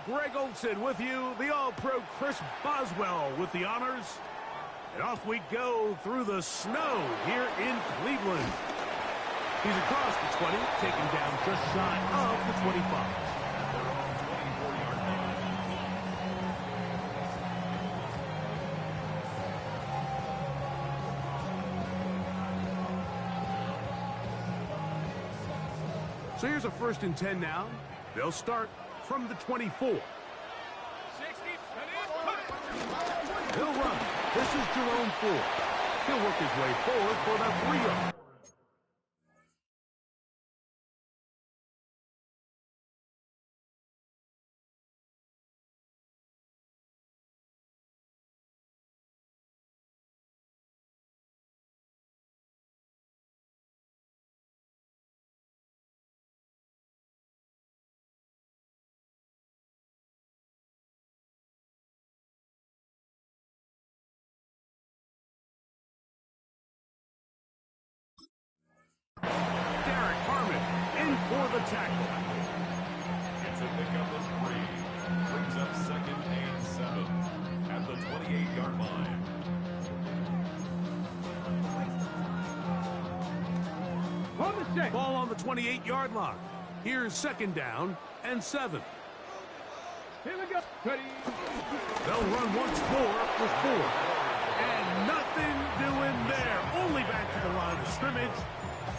Greg Olson with you, the All-Pro Chris Boswell with the honors. And off we go through the snow here in Cleveland. He's across the 20, taking down just shy of the 25. So here's a 1st and 10 now. They'll start from the 24. He'll run. This is Jerome Ford. He'll work his way forward for the 3-yard. For the tackle. It's a pickup of 3. Brings up 2nd and 7 at the 28-yard line. Ball on the 28-yard line. Here's 2nd down and 7. Here we go. Ready. They'll run once more with 4. And nothing doing there. Only back to the line of scrimmage.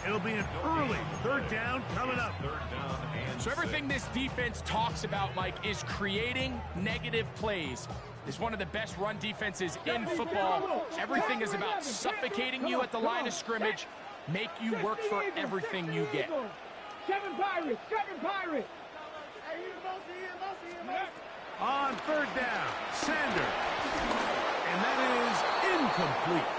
It'll be an early 3rd down coming up. 3rd down and so everything this defense talks about, Mike, is creating negative plays. It's one of the best run defenses in football. Everything is about suffocating you at the line of scrimmage, make you work for everything you get. 7 Pirates, 7 Pirates. On 3rd down, Sanders. And that is incomplete.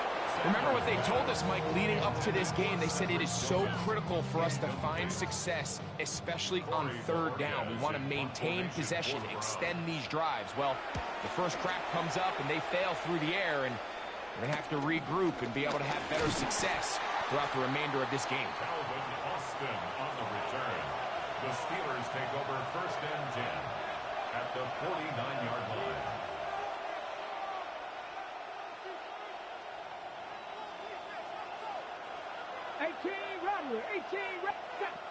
Remember what they told us, Mike, leading up to this game. They said it is so critical for us to find success, especially on 3rd down. We want to maintain possession, extend these drives. Well, the first crack comes up and they fail through the air, and we're going to have to regroup and be able to have better success throughout the remainder of this game. Calvin Austin on the return. The Steelers take over 1st and 10 at the 49-yard line. 18, Rodler, 18,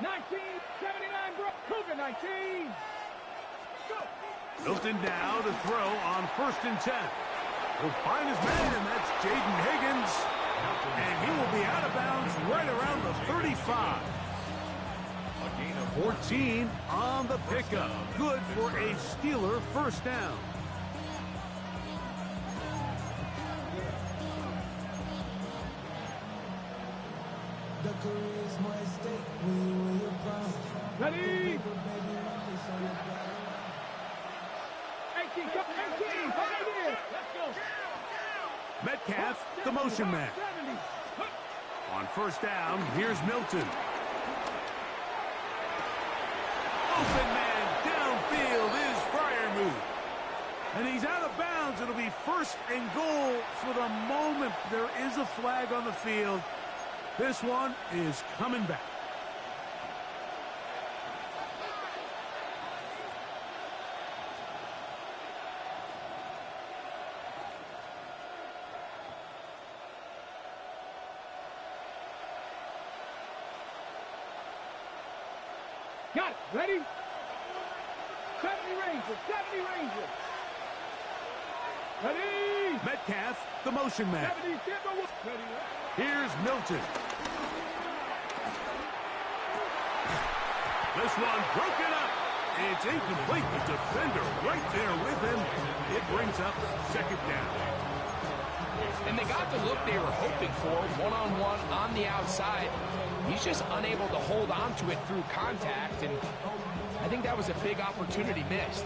19, 79, Cougar, 19. Go. Milton now to throw on 1st and 10. He'll find his man, that's Jaden Higgins. And he will be out of bounds right around the 35. A gain of 14 on the pickup. Good for a Steeler 1st down. Ready? 18, 18, let's go. Metcalf, the motion man. On 1st down, here's Milton. Open man downfield is Freiermuth. And he's out of bounds. It'll be 1st and goal for the moment. There is a flag on the field. This one is coming back. Got it. Ready? 70 Rangers. 70 Rangers. Ready? Metcalf, the motion man. 70 Timberwolves. Ready. Here's Milton. This one broken up. It's incomplete. The defender right there with him. It brings up 2nd down. And they got the look they were hoping for, one-on-one on the outside. He's just unable to hold on to it through contact, and I think that was a big opportunity missed.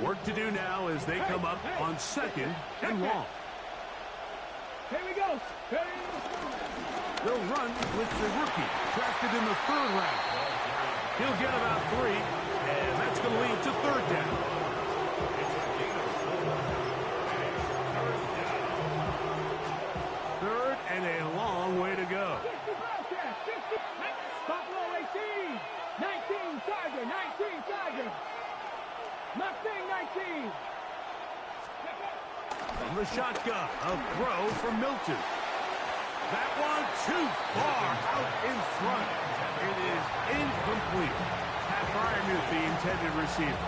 Work to do now as they come up on 2nd and long. Here we go. Ready? They'll run with the rookie, drafted in the 3rd round. He'll get about 3, and that's going to lead to 3rd down. It's a gain of 4. 3rd and a long way to go. 60 Broadcast. 60. Buffalo 18. 19 Tiger. 19 Tiger. 19. From the shotgun, a throw from Milton. That one too far out in front. It is incomplete. Pat Fryermuth, the intended receiver.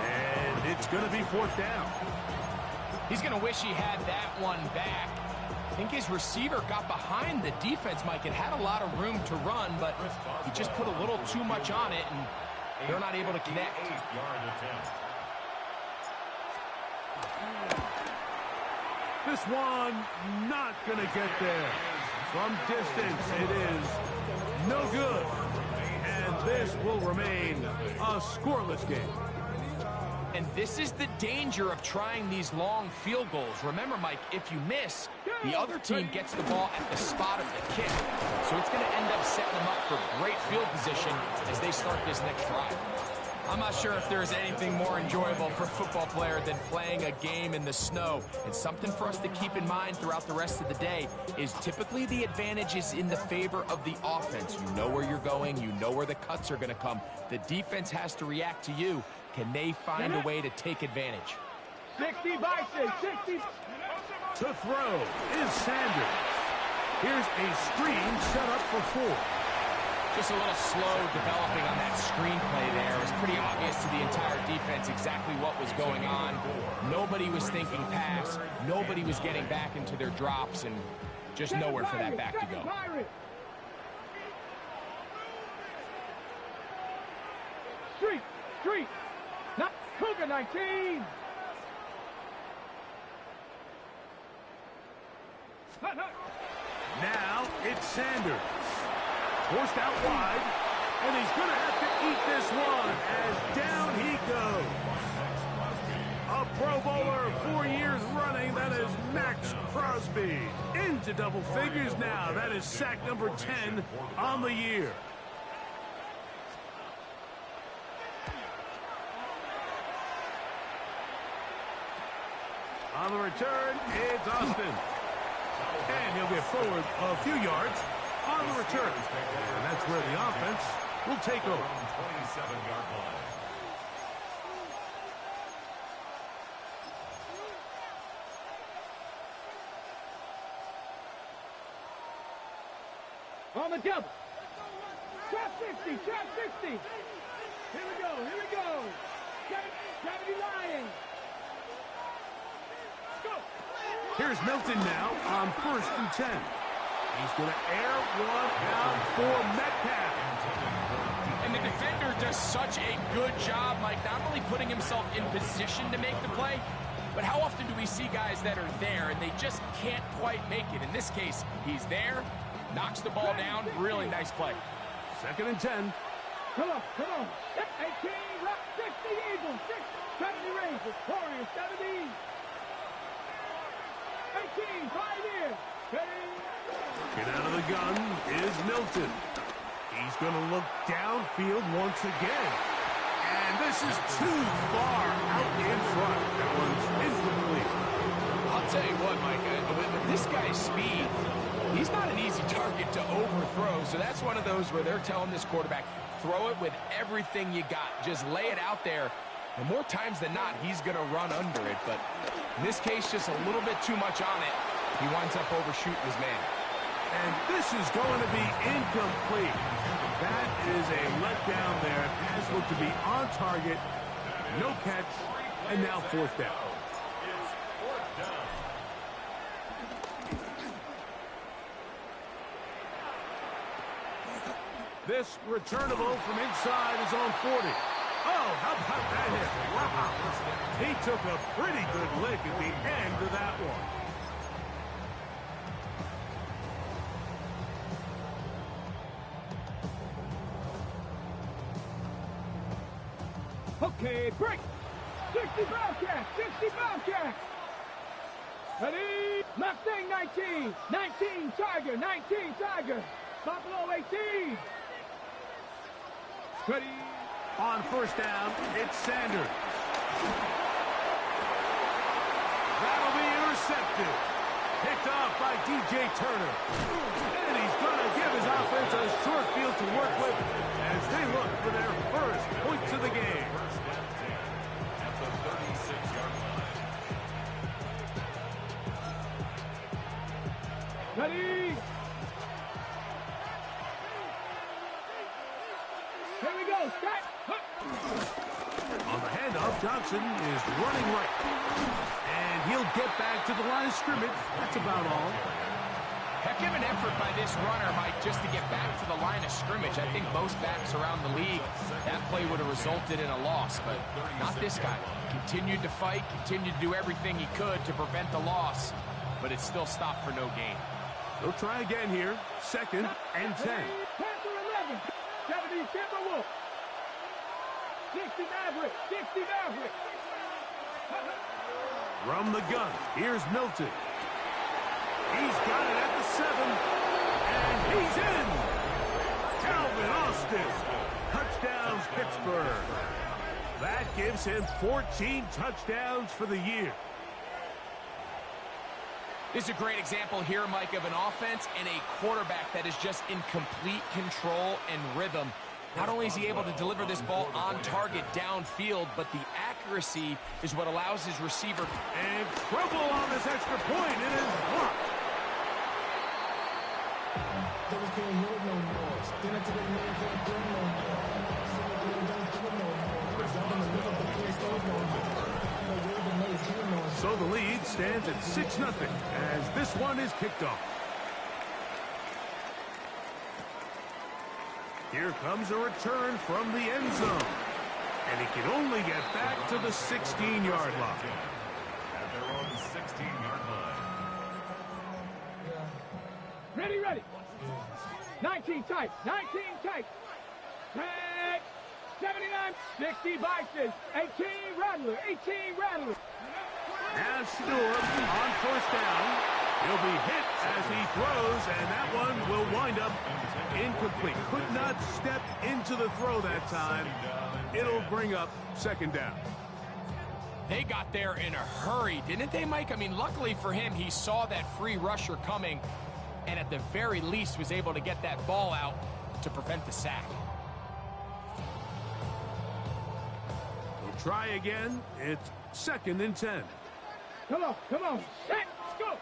And it's going to be fourth down. He's going to wish he had that one back. I think his receiver got behind the defense, Mike. It had a lot of room to run, but he just put a little too much on it, and they're not able to connect. This one not going to get there. From distance, it is no good. And this will remain a scoreless game. And this is the danger of trying these long field goals. Remember, Mike, if you miss, the other team gets the ball at the spot of the kick. So it's going to end up setting them up for great field position as they start this next drive. I'm not sure if there's anything more enjoyable for a football player than playing a game in the snow. And something for us to keep in mind throughout the rest of the day is typically the advantage is in the favor of the offense. You know where you're going. You know where the cuts are going to come. The defense has to react to you. Can they find a way to take advantage? 60 Bison, 60. To throw is Sanders. Here's a screen set up for 4. Just a little slow developing on that screenplay there. It was pretty obvious to the entire defense exactly what was going on. Nobody was thinking pass. Nobody was getting back into their drops, and just nowhere for that back to go. Street. Not Cougar 19. Now it's Sanders. Forced out wide, and he's going to have to eat this one as down he goes. A Pro Bowler 4 years running, that is Max Crosby. Into double figures now. That is sack number 10 on the year. On the return, it's Austin. And he'll get forward a few yards on the return. And that's where the offense will take over. 27-yard line. On the double. Trap 60. Here we go. 70 Lions. Go. Here's Milton now on 1st and 10. He's going to air one out for Metcalf. And the defender does such a good job, Mike, not only putting himself in position to make the play, but how often do we see guys that are there and they just can't quite make it? In this case, he's there, knocks the ball down, really nice play. 2nd and 10. Come on. 18, rock, 60 Eagles, 70 Rangers, Warriors, 70. 18, Pioneers, ready. Get out of the gun is Milton. He's going to look downfield once again. And this is too far out in front. That one's incomplete. I'll tell you what, Mike, with this guy's speed, he's not an easy target to overthrow. So that's one of those where they're telling this quarterback, throw it with everything you got. Just lay it out there. And more times than not, he's going to run under it. But in this case, just a little bit too much on it. He winds up overshooting his man. And this is going to be incomplete. That is a letdown there. Pass looked to be on target. No catch. And now 4th down. It's 4th down. This returnable from inside is on 40. Oh, how about that hit? Wow. He took a pretty good lick at the end of that one. Okay, break. 60 Bobcats. Ready? Mustang 19. 19 Tiger. Buffalo 18. Ready? On 1st down, it's Sanders. That'll be intercepted. Picked off by DJ Turner. And he's going to give his offense a short field to work with as they look for their first points of the game. On the handoff, Johnson is running right. And he'll get back to the line of scrimmage. That's about all. Heck of an effort by this runner, Mike, just to get back to the line of scrimmage. I think most backs around the league, that play would have resulted in a loss, but not this guy. Continued to fight, continued to do everything he could to prevent the loss, but it still stopped for no gain. They'll try again here. 2nd and 10. Panther 11. 70 Timberwolves. 60 Maverick. 60 Maverick. From the gun, here's Milton. He's got it at the 7, and he's in. Calvin Austin, touchdown Pittsburgh. That gives him 14 touchdowns for the year. This is a great example here, Mike, of an offense and a quarterback that is just in complete control and rhythm. Not only is he able to deliver this ball on target downfield, but the accuracy is what allows his receiver. And trouble on this extra point. It is blocked. So the lead stands at 6-0 as this one is kicked off. Here comes a return from the end zone. And he can only get back to the 16-yard line. At their own 16-yard line. Ready, ready. 19 tight. 19 tight. 79, 60 Vices. 18 Rattler. 18 Rattler. Now Stewart on 1st down. He'll be hit as he throws, and that one will wind up incomplete. Could not step into the throw that time. It'll bring up 2nd down. They got there in a hurry, didn't they, Mike? I mean, luckily for him, he saw that free rusher coming, and at the very least was able to get that ball out to prevent the sack. We'll try again. It's 2nd and 10. Come on, come on. Set, go.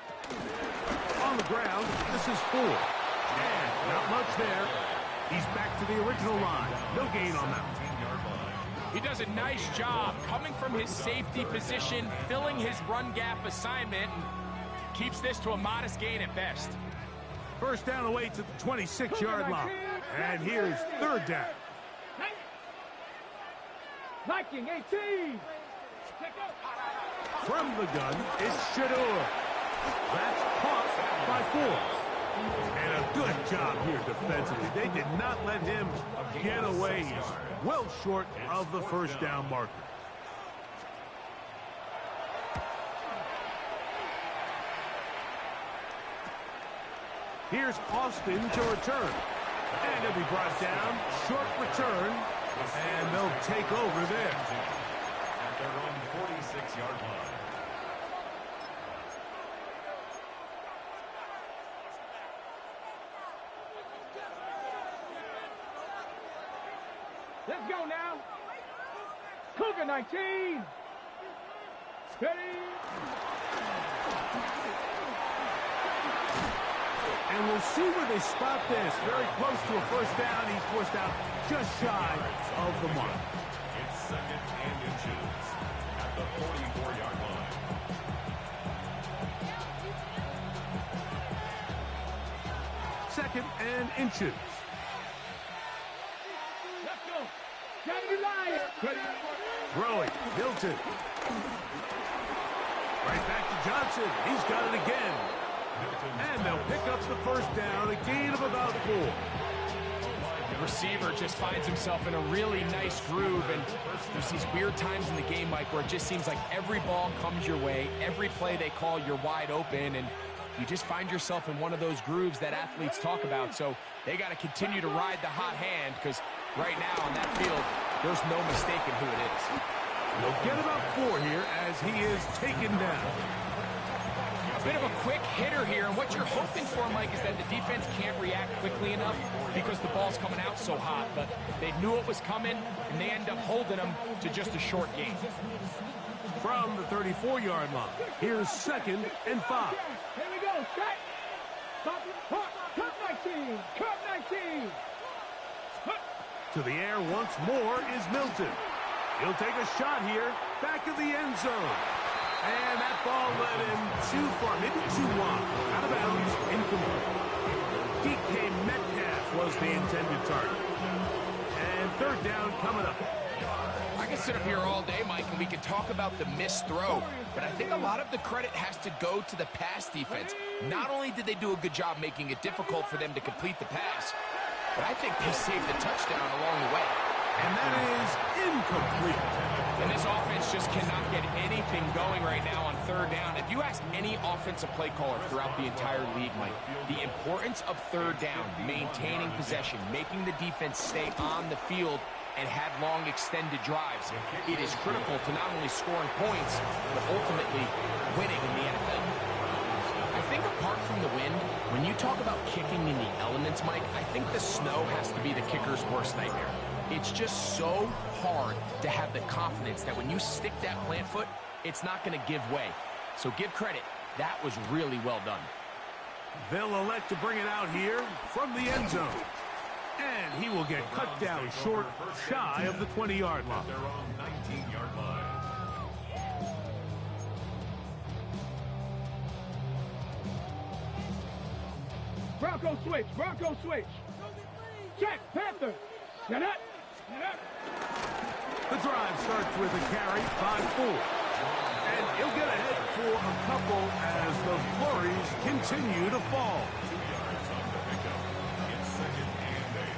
On the ground, this is 4. And not much there. He's back to the original line. No gain on that. He does a nice job coming from his safety position, filling his run gap assignment, and keeps this to a modest gain at best. 1st down away to the 26-yard line. And here's 3rd down. Viking 18. From the gun, it's Shador. That's caught by 4. And a good job here defensively. They did not let him get away. He's well short of the 1st down marker. Here's Austin to return. And he'll be brought down. Short return. And they'll take over there. At their own 46-yard line. Let's go now. Cougar 19. Ready. And we'll see where they spot this. Very close to a 1st down. He's forced out just shy of the mark. It's 2nd and inches at the 44-yard line. Second and inches. Let's go. Kennedy Lion. Ready. Throwing. Milton. Right back to Johnson. He's got it again. And they'll pick up the 1st down, a gain of about 4. The receiver just finds himself in a really nice groove, and there's these weird times in the game, Mike, where it just seems like every ball comes your way, every play they call, you're wide open, and you just find yourself in one of those grooves that athletes talk about. So they got to continue to ride the hot hand, because right now on that field, there's no mistaking who it is. They'll get about 4 here as he is taken down. Bit of a quick hitter here, and what you're hoping for, Mike, is that the defense can't react quickly enough because the ball's coming out so hot, but they knew it was coming, and they end up holding them to just a short gain. From the 34-yard line, here's 2nd and 5. Here we go. Set. Stop. Cut 19. Cut 19. To the air once more is Milton. He'll take a shot here. Back of the end zone. And that ball led him too far, maybe too wide. Out of bounds, incomplete. DK Metcalf was the intended target. And third down coming up. I can sit up here all day, Mike, and we can talk about the missed throw, but I think a lot of the credit has to go to the pass defense. Not only did they do a good job making it difficult for them to complete the pass, but I think they saved the touchdown along the way. And that is incomplete. And this offense just cannot get anything going right now on third down. If you ask any offensive play caller throughout the entire league, Mike, the importance of third down, maintaining possession, making the defense stay on the field, and have long extended drives, it is critical to not only scoring points, but ultimately winning in the NFL. I think apart from the wind, when you talk about kicking in the elements, Mike, I think the snow has to be the kicker's worst nightmare. It's just so hard to have the confidence that when you stick that plant foot, it's not going to give way. So give credit. That was really well done. They'll elect to bring it out here from the end zone. And he will get cut down short, shy of the 20-yard line. Their own 19-yard line. Bronco switch. Bronco switch. Check. Panther. Get up. The drive starts with a carry, 5-4. And he'll get ahead for a couple as the flurries continue to fall. 2 yards on the pickup. It's 2nd and 8.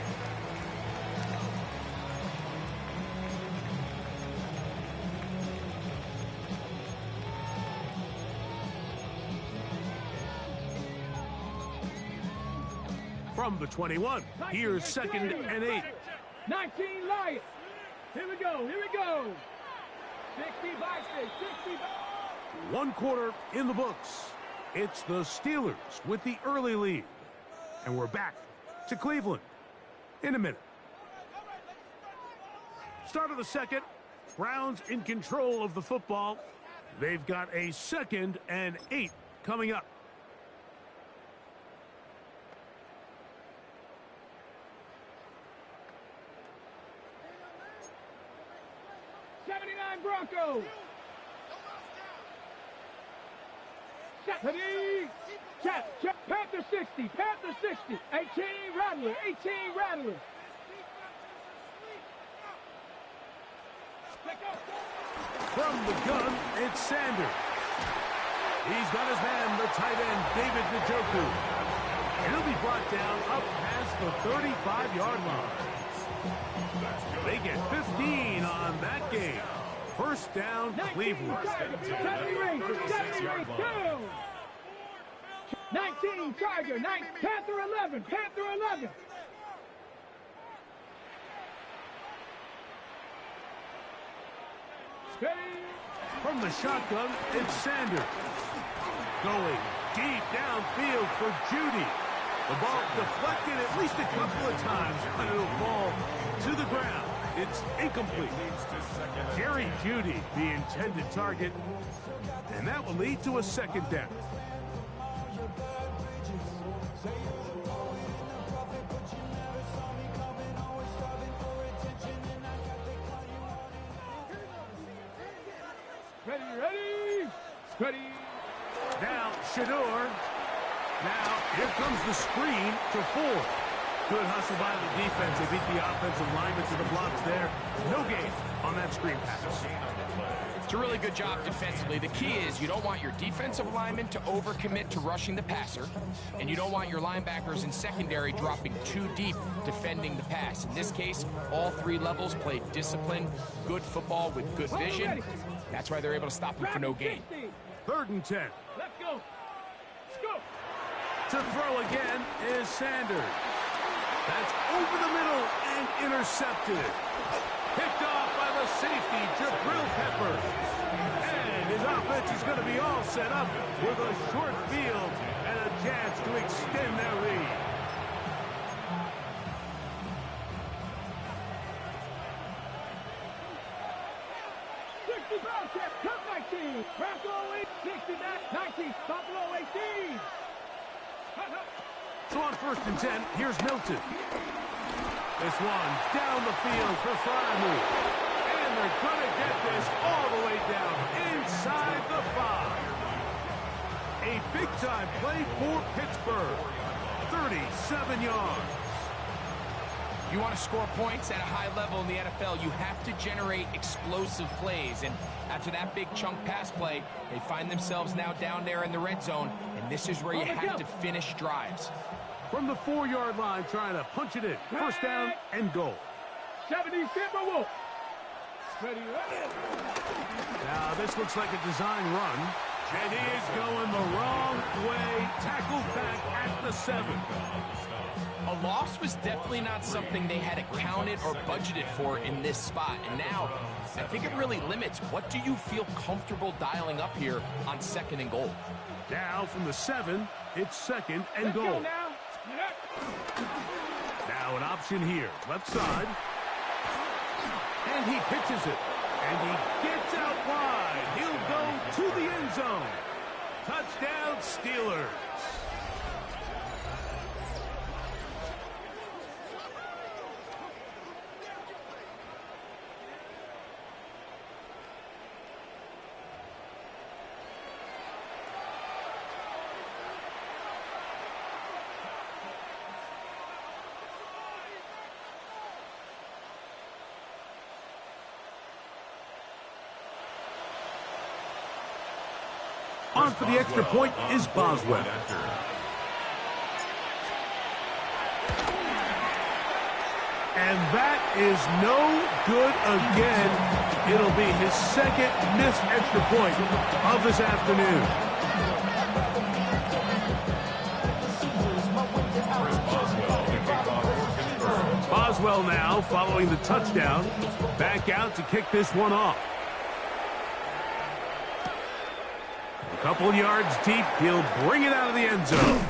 From the 21, here's 2nd and 8. 19 Lions. Here we go. 60 by 60. 1 quarter in the books. It's the Steelers with the early lead. And we're back to Cleveland in a minute. Start of the second. Browns in control of the football. They've got a 2nd and 8 coming up. Broncos. Check. Panther 60. 18 Rattler. From the gun, it's Sanders. He's got his man, the tight end, David Njoku. And he'll be brought down up past the 35-yard line. They get 15 on that game. First down, Cleveland. 19 Tiger, Panther 11. From the shotgun, it's Sanders. Going deep downfield for Judy. The ball deflected at least a couple of times, but it'll fall to the ground. It's incomplete. Jerry Judy, the intended target, and that will lead to a 2nd down. Ready. Now, Shador. Now, here comes the screen to Ford. Good hustle by the defense. They beat the offensive lineman to the blocks there. No gain on that screen pass. It's a really good job defensively. The key is you don't want your defensive linemen to overcommit to rushing the passer, and you don't want your linebackers in secondary dropping too deep defending the pass. In this case, all 3 levels played disciplined, good football with good vision. That's why they're able to stop him for no gain. 3rd and 10. Let's go. To throw again is Sanders. That's over the middle and intercepted. Picked off by the safety, Jabril Peppers. And his offense is going to be all set up with a short field and a chance to extend their lead. Cut 19. Bronco 69. 19. Buffalo 18. So on 1st and 10, here's Milton. This one down the field for Fryermuth. And they're going to get this all the way down inside the 5. A big-time play for Pittsburgh. 37 yards. If you want to score points at a high level in the NFL, you have to generate explosive plays. And after that big chunk pass play, they find themselves now down there in the red zone. And this is where you have to finish drives. From the 4-yard line, trying to punch it in. First down and goal. 70 Timberwolves. Ready up. Now this looks like a design run. And he is going the wrong way. Tackled back at the 7. A loss was definitely not something they had accounted or budgeted for in this spot. And now, I think it really limits what do you feel comfortable dialing up here on 2nd and goal. Now from the 7, it's 2nd and goal. Now an option here, left side. And he pitches it. And he gets out wide. He'll go to the end zone. Touchdown, Steelers. On for the extra point is Boswell. And that is no good again. It'll be his 2nd missed extra point of this afternoon. Boswell now following the touchdown. Back out to kick this one off. A couple yards deep, he'll bring it out of the end zone.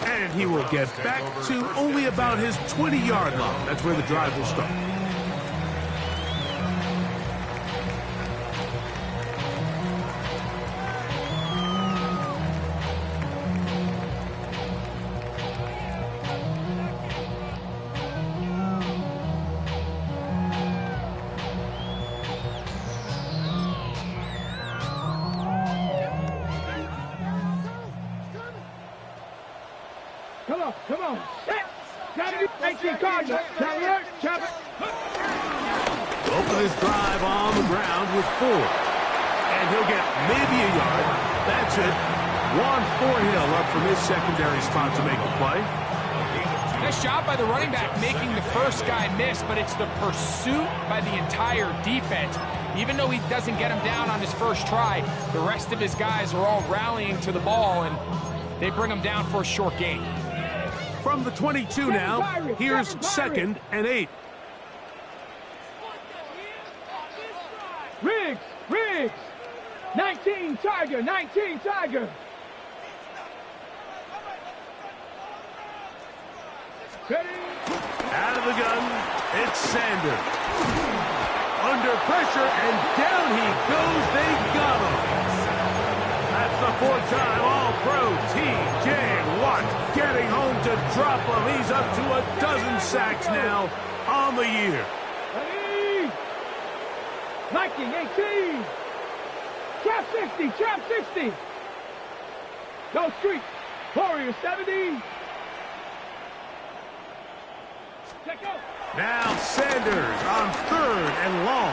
And he will get back to only about his 20-yard line. That's where the drive will start. Come on. Got it. 18 Cardinals. Open this drive on the ground with 4. And he'll get maybe a yard. That's it. Juan Thornhill up from his secondary spot to make the play. Nice job by the running back making the first guy miss, but it's the pursuit by the entire defense. Even though he doesn't get him down on his first try, the rest of his guys are all rallying to the ball, and they bring him down for a short gain. From the 22 now, here's 2nd and 8. Riggs. 19 Tiger. Ready? Out of the gun, it's Sanders. Under pressure, and down he goes. They got him. That's the 4-time All-Pro T.J. Watt getting home to drop him. He's up to a dozen sacks now on the year. Ready? Viking 18. Trap 60. Go Street. Warrior 70. Check out. Now Sanders on 3rd and long.